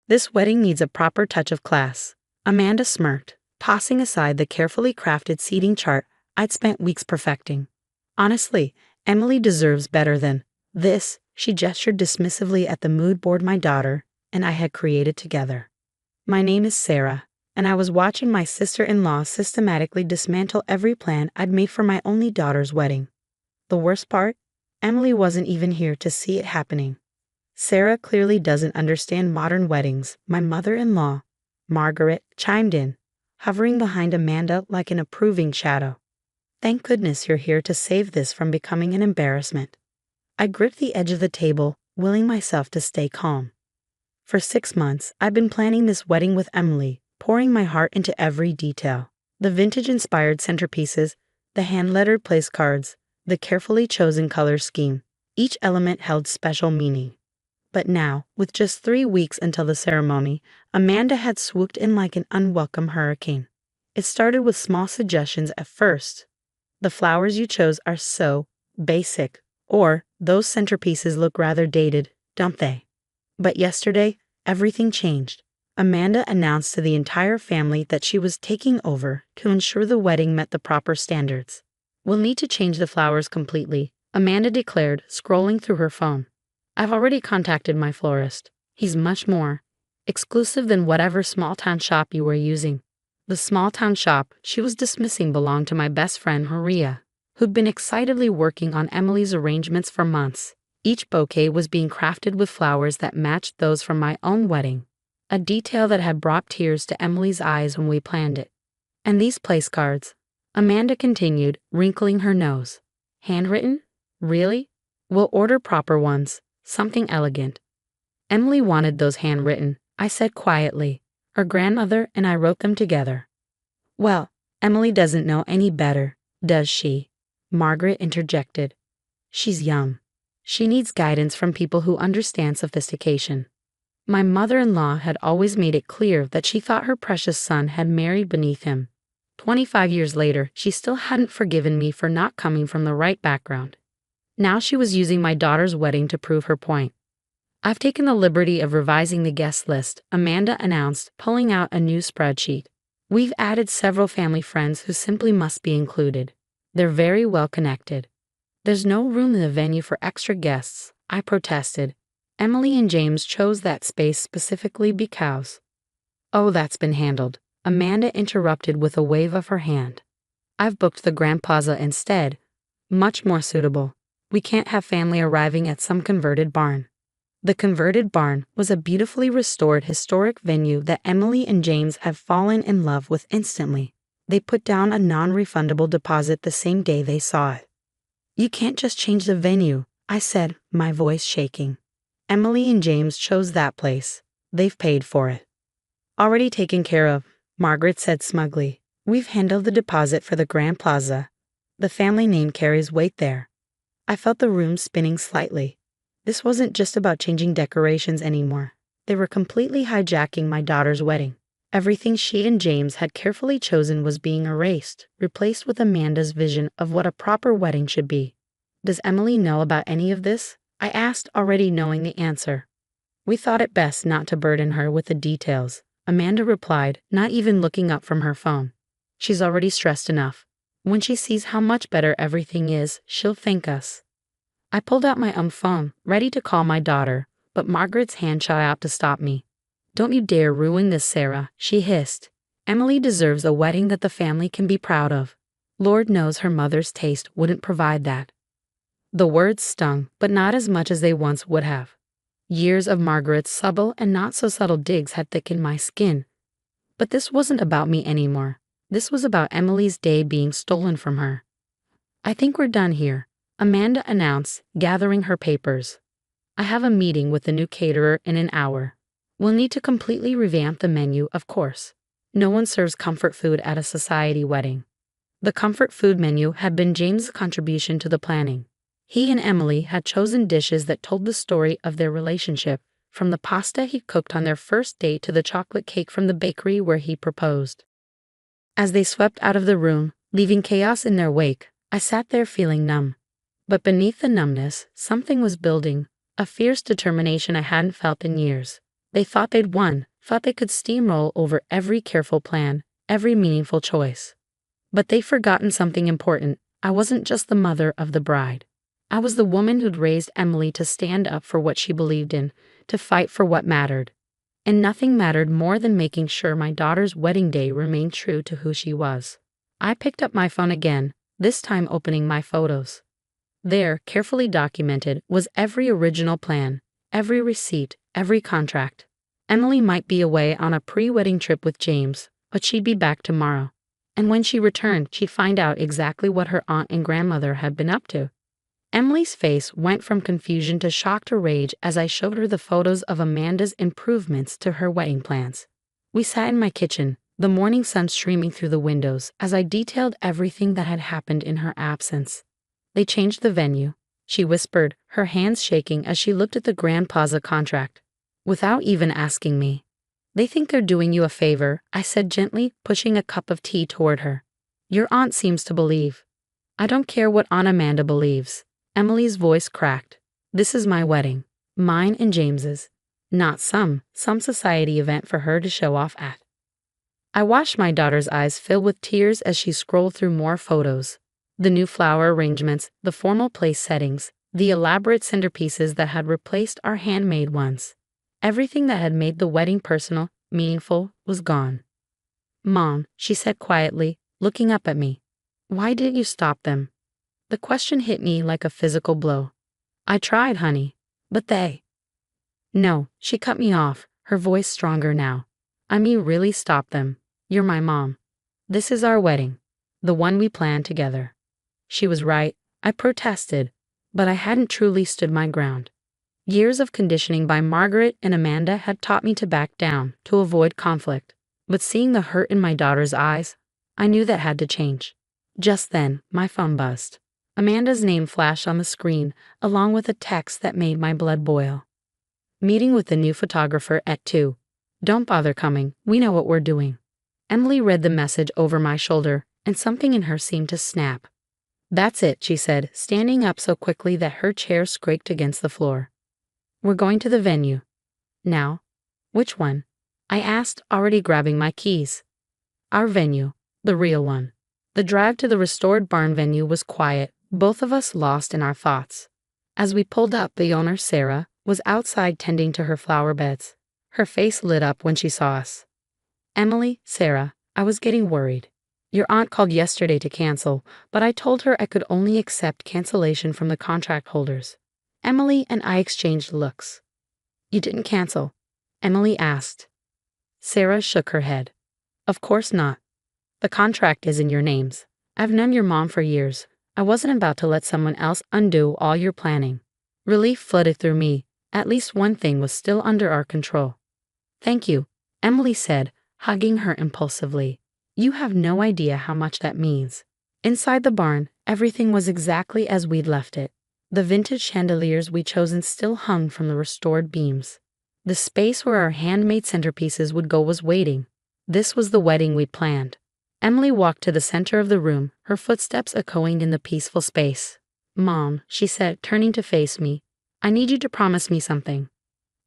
This wedding needs a proper touch of class. Amanda smirked, tossing aside the carefully crafted seating chart I'd spent weeks perfecting. Honestly, Emily deserves better than this. She gestured dismissively at the mood board my daughter and I had created together. My name is Sarah, and I was watching my sister-in-law systematically dismantle every plan I'd made for my only daughter's wedding. The worst part? Emily wasn't even here to see it happening. Sarah clearly doesn't understand modern weddings, my mother-in-law, Margaret, chimed in, hovering behind Amanda like an approving shadow. Thank goodness you're here to save this from becoming an embarrassment. I gripped the edge of the table, willing myself to stay calm. For 6 months, I've been planning this wedding with Emily, pouring my heart into every detail. The vintage-inspired centerpieces, the hand-lettered place cards, the carefully chosen color scheme. Each element held special meaning. But now, with just 3 weeks until the ceremony, Amanda had swooped in like an unwelcome hurricane. It started with small suggestions at first. The flowers you chose are so basic, or those centerpieces look rather dated, don't they? But yesterday, everything changed. Amanda announced to the entire family that she was taking over to ensure the wedding met the proper standards. We'll need to change the flowers completely, Amanda declared, scrolling through her phone. I've already contacted my florist. He's much more exclusive than whatever small-town shop you were using. The small-town shop she was dismissing belonged to my best friend Maria, who'd been excitedly working on Emily's arrangements for months. Each bouquet was being crafted with flowers that matched those from my own wedding, a detail that had brought tears to Emily's eyes when we planned it. And these place cards, Amanda continued, wrinkling her nose. Handwritten? Really? We'll order proper ones, something elegant. Emily wanted those handwritten, I said quietly. Her grandmother and I wrote them together. Well, Emily doesn't know any better, does she? Margaret interjected. She's young. She needs guidance from people who understand sophistication. My mother-in-law had always made it clear that she thought her precious son had married beneath him. 25 years later, she still hadn't forgiven me for not coming from the right background. Now she was using my daughter's wedding to prove her point. I've taken the liberty of revising the guest list, Amanda announced, pulling out a new spreadsheet. We've added several family friends who simply must be included. They're very well connected. There's no room in the venue for extra guests, I protested. Emily and James chose that space specifically because. Oh, that's been handled, Amanda interrupted with a wave of her hand. I've booked the Grand Plaza instead. Much more suitable. We can't have family arriving at some converted barn. The converted barn was a beautifully restored historic venue that Emily and James had fallen in love with instantly. They put down a non-refundable deposit the same day they saw it. You can't just change the venue, I said, my voice shaking. Emily and James chose that place. They've paid for it. Already taken care of, Margaret said smugly. We've handled the deposit for the Grand Plaza. The family name carries weight there. I felt the room spinning slightly. This wasn't just about changing decorations anymore. They were completely hijacking my daughter's wedding. Everything she and James had carefully chosen was being erased, replaced with Amanda's vision of what a proper wedding should be. Does Emily know about any of this? I asked, already knowing the answer. We thought it best not to burden her with the details, Amanda replied, not even looking up from her phone. She's already stressed enough. When she sees how much better everything is, she'll thank us. I pulled out my phone, ready to call my daughter, but Margaret's hand shot out to stop me. Don't you dare ruin this, Sarah, she hissed. Emily deserves a wedding that the family can be proud of. Lord knows her mother's taste wouldn't provide that. The words stung, but not as much as they once would have. Years of Margaret's subtle and not-so-subtle digs had thickened my skin. But this wasn't about me anymore. This was about Emily's day being stolen from her. I think we're done here, Amanda announced, gathering her papers. I have a meeting with the new caterer in an hour. We'll need to completely revamp the menu, of course. No one serves comfort food at a society wedding. The comfort food menu had been James' contribution to the planning. He and Emily had chosen dishes that told the story of their relationship, from the pasta he cooked on their first date to the chocolate cake from the bakery where he proposed. As they swept out of the room, leaving chaos in their wake, I sat there feeling numb. But beneath the numbness, something was building, a fierce determination I hadn't felt in years. They thought they'd won, thought they could steamroll over every careful plan, every meaningful choice. But they'd forgotten something important. I wasn't just the mother of the bride. I was the woman who'd raised Emily to stand up for what she believed in, to fight for what mattered. And nothing mattered more than making sure my daughter's wedding day remained true to who she was. I picked up my phone again, this time opening my photos. There, carefully documented, was every original plan, every receipt, every contract. Emily might be away on a pre-wedding trip with James, but she'd be back tomorrow. And when she returned, she'd find out exactly what her aunt and grandmother had been up to. Emily's face went from confusion to shock to rage as I showed her the photos of Amanda's improvements to her wedding plans. We sat in my kitchen, the morning sun streaming through the windows, as I detailed everything that had happened in her absence. They changed the venue, she whispered, her hands shaking as she looked at the Grand Plaza contract. Without even asking me. They think they're doing you a favor, I said gently, pushing a cup of tea toward her. Your aunt seems to believe. I don't care what Aunt Amanda believes. Emily's voice cracked. This is my wedding. Mine and James's. Not some society event for her to show off at. I watched my daughter's eyes fill with tears as she scrolled through more photos. The new flower arrangements, the formal place settings, the elaborate centerpieces that had replaced our handmade ones. Everything that had made the wedding personal, meaningful, was gone. Mom, she said quietly, looking up at me. Why didn't you stop them? The question hit me like a physical blow. I tried, honey. But they. No, she cut me off, her voice stronger now. I mean really stop them. You're my mom. This is our wedding. The one we planned together. She was right. I protested. But I hadn't truly stood my ground. Years of conditioning by Margaret and Amanda had taught me to back down, to avoid conflict. But seeing the hurt in my daughter's eyes, I knew that had to change. Just then, my phone buzzed. Amanda's name flashed on the screen, along with a text that made my blood boil. Meeting with the new photographer at 2. Don't bother coming, we know what we're doing. Emily read the message over my shoulder, and something in her seemed to snap. That's it, she said, standing up so quickly that her chair scraped against the floor. We're going to the venue. Now? Which one? I asked, already grabbing my keys. Our venue, the real one. The drive to the restored barn venue was quiet, both of us lost in our thoughts. As we pulled up, the owner, Sarah, was outside tending to her flower beds. Her face lit up when she saw us. Emily, Sarah, I was getting worried. Your aunt called yesterday to cancel, but I told her I could only accept cancellation from the contract holders. Emily and I exchanged looks. You didn't cancel? Emily asked. Sarah shook her head. Of course not. The contract is in your names. I've known your mom for years. I wasn't about to let someone else undo all your planning. Relief flooded through me. At least one thing was still under our control. Thank you, Emily said, hugging her impulsively. You have no idea how much that means. Inside the barn, everything was exactly as we'd left it. The vintage chandeliers we'd chosen still hung from the restored beams. The space where our handmade centerpieces would go was waiting. This was the wedding we'd planned. Emily walked to the center of the room, her footsteps echoing in the peaceful space. Mom, she said, turning to face me, I need you to promise me something.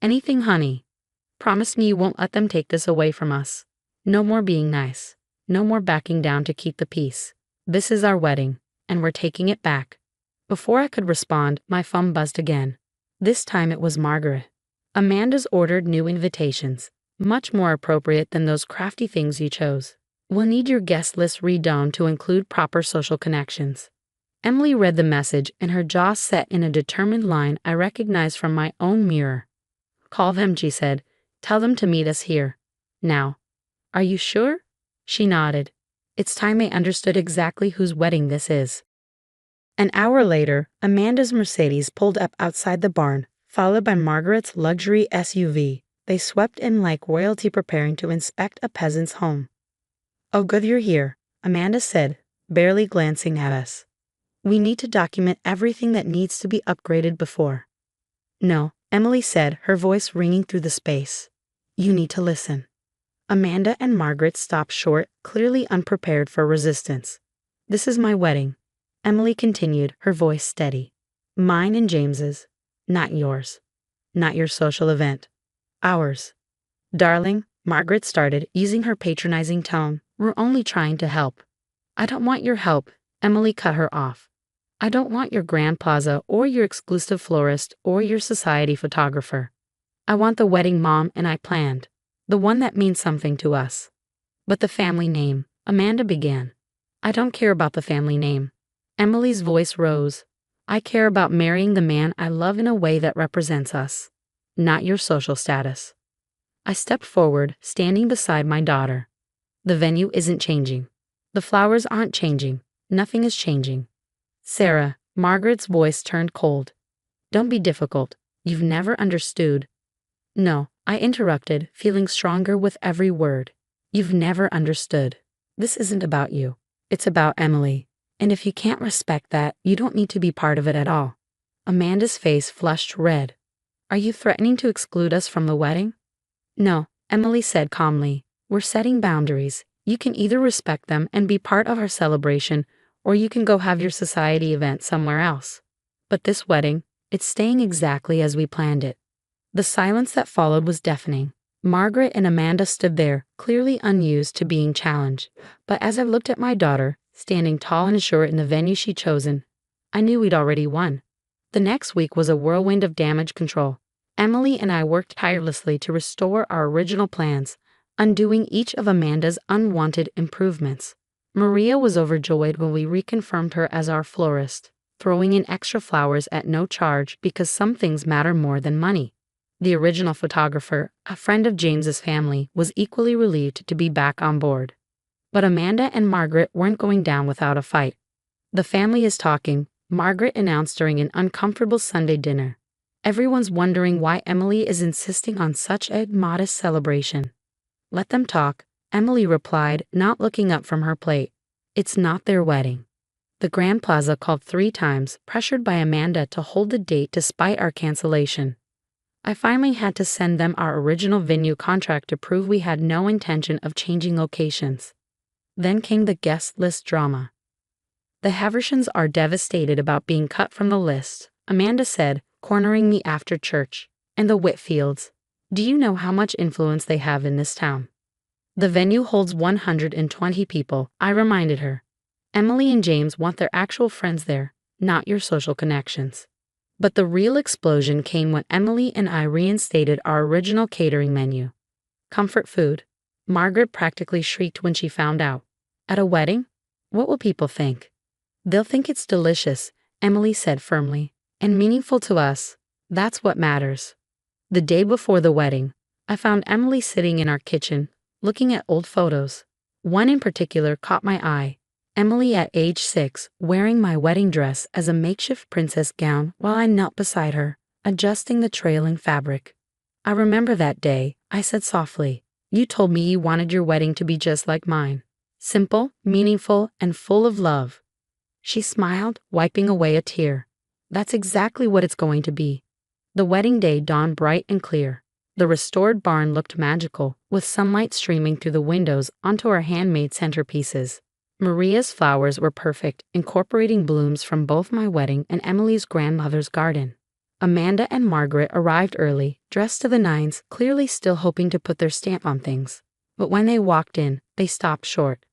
Anything, honey. Promise me you won't let them take this away from us. No more being nice. No more backing down to keep the peace. This is our wedding, and we're taking it back. Before I could respond, my phone buzzed again. This time it was Margaret. Amanda's ordered new invitations, much more appropriate than those crafty things you chose. We'll need your guest list redone to include proper social connections. Emily read the message, and her jaw set in a determined line I recognized from my own mirror. Call them, she said. Tell them to meet us here. Now. Are you sure? She nodded. It's time I understood exactly whose wedding this is. An hour later, Amanda's Mercedes pulled up outside the barn, followed by Margaret's luxury SUV. They swept in like royalty preparing to inspect a peasant's home. Oh, good you're here, Amanda said, barely glancing at us. We need to document everything that needs to be upgraded before. No, Emily said, her voice ringing through the space. You need to listen. Amanda and Margaret stopped short, clearly unprepared for resistance. This is my wedding, Emily continued, her voice steady. Mine and James's, not yours. Not your social event. Ours. Darling, Margaret started, using her patronizing tone. We're only trying to help. I don't want your help, Emily cut her off. I don't want your grand plaza or your exclusive florist or your society photographer. I want the wedding Mom and I planned. The one that means something to us. But the family name, Amanda began. I don't care about the family name. Emily's voice rose. I care about marrying the man I love in a way that represents us, not your social status. I stepped forward, standing beside my daughter. The venue isn't changing. The flowers aren't changing. Nothing is changing. Sarah, Margaret's voice turned cold. Don't be difficult. You've never understood. No, I interrupted, feeling stronger with every word. You've never understood. This isn't about you. It's about Emily. And if you can't respect that, you don't need to be part of it at all. Amanda's face flushed red. Are you threatening to exclude us from the wedding? No, Emily said calmly. We're setting boundaries. You can either respect them and be part of our celebration, or you can go have your society event somewhere else. But this wedding, it's staying exactly as we planned it. The silence that followed was deafening. Margaret and Amanda stood there, clearly unused to being challenged. But as I looked at my daughter, standing tall and sure in the venue she'd chosen, I knew we'd already won. The next week was a whirlwind of damage control. Emily and I worked tirelessly to restore our original plans, undoing each of Amanda's unwanted improvements. Maria was overjoyed when we reconfirmed her as our florist, throwing in extra flowers at no charge because some things matter more than money. The original photographer, a friend of James's family, was equally relieved to be back on board. But Amanda and Margaret weren't going down without a fight. The family is talking, Margaret announced during an uncomfortable Sunday dinner. Everyone's wondering why Emily is insisting on such a modest celebration. Let them talk, Emily replied, not looking up from her plate. It's not their wedding. The Grand Plaza called 3 times, pressured by Amanda to hold the date despite our cancellation. I finally had to send them our original venue contract to prove we had no intention of changing locations. Then came the guest list drama. The Havershams are devastated about being cut from the list, Amanda said, cornering me after church. And the Whitfields. Do you know how much influence they have in this town? The venue holds 120 people, I reminded her. Emily and James want their actual friends there, not your social connections. But the real explosion came when Emily and I reinstated our original catering menu. Comfort food. Margaret practically shrieked when she found out. At a wedding? What will people think? They'll think it's delicious, Emily said firmly. And meaningful to us. That's what matters. The day before the wedding, I found Emily sitting in our kitchen, looking at old photos. One in particular caught my eye. Emily at age 6, wearing my wedding dress as a makeshift princess gown while I knelt beside her, adjusting the trailing fabric. I remember that day, I said softly. You told me you wanted your wedding to be just like mine. Simple, meaningful, and full of love. She smiled, wiping away a tear. That's exactly what it's going to be. The wedding day dawned bright and clear. The restored barn looked magical, with sunlight streaming through the windows onto our handmade centerpieces. Maria's flowers were perfect, incorporating blooms from both my wedding and Emily's grandmother's garden. Amanda and Margaret arrived early, dressed to the nines, clearly still hoping to put their stamp on things. But when they walked in, they stopped short.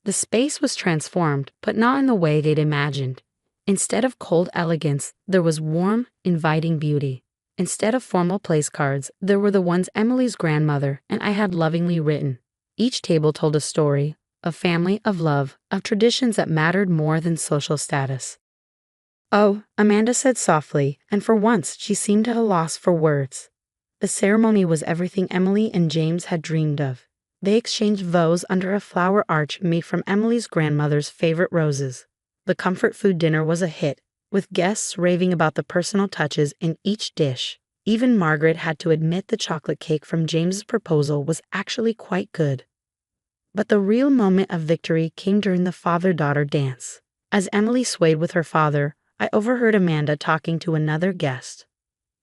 The space was transformed, but not in the way they'd imagined. Instead of cold elegance, there was warm, inviting beauty. Instead of formal place cards, there were the ones Emily's grandmother and I had lovingly written. Each table told a story, of family, of love, of traditions that mattered more than social status. Oh, Amanda said softly, and for once she seemed at a loss for words. The ceremony was everything Emily and James had dreamed of. They exchanged vows under a flower arch made from Emily's grandmother's favorite roses. The comfort food dinner was a hit, with guests raving about the personal touches in each dish. Even Margaret had to admit the chocolate cake from James's proposal was actually quite good. But the real moment of victory came during the father-daughter dance. As Emily swayed with her father, I overheard Amanda talking to another guest.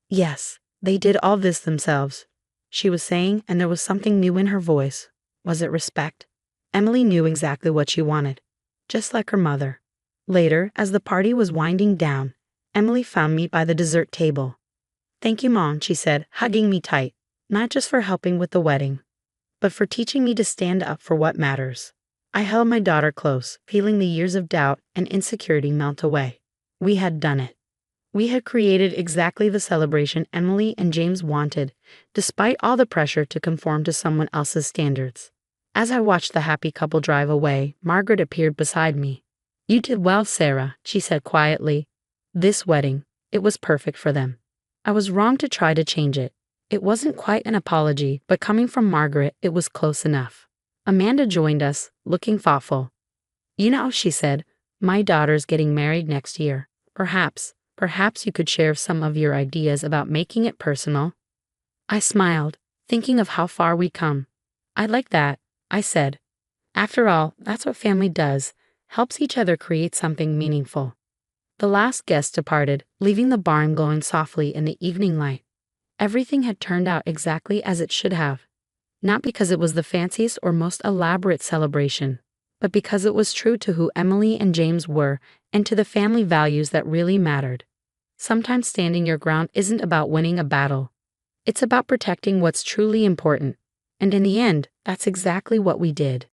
Yes, they did all this themselves, she was saying, and there was something new in her voice. Was it respect? Emily knew exactly what she wanted, just like her mother. Later, as the party was winding down, Emily found me by the dessert table. Thank you, Mom, she said, hugging me tight. not just for helping with the wedding, but for teaching me to stand up for what matters. I held my daughter close, feeling the years of doubt and insecurity melt away. We had done it. We had created exactly the celebration Emily and James wanted, despite all the pressure to conform to someone else's standards. As I watched the happy couple drive away, Margaret appeared beside me. "You did well, Sarah," she said quietly. "This wedding, it was perfect for them." I was wrong to try to change it. It wasn't quite an apology, but coming from Margaret, it was close enough. Amanda joined us, looking thoughtful. "You know," she said, "my daughter's getting married next year. Perhaps you could share some of your ideas about making it personal." I smiled, thinking of how far we'd come. "I'd like that," I said. "After all, that's what family does, helps each other create something meaningful." The last guest departed, leaving the barn glowing softly in the evening light. Everything had turned out exactly as it should have. Not because it was the fanciest or most elaborate celebration, but because it was true to who Emily and James were and to the family values that really mattered. Sometimes standing your ground isn't about winning a battle. It's about protecting what's truly important. And in the end, that's exactly what we did.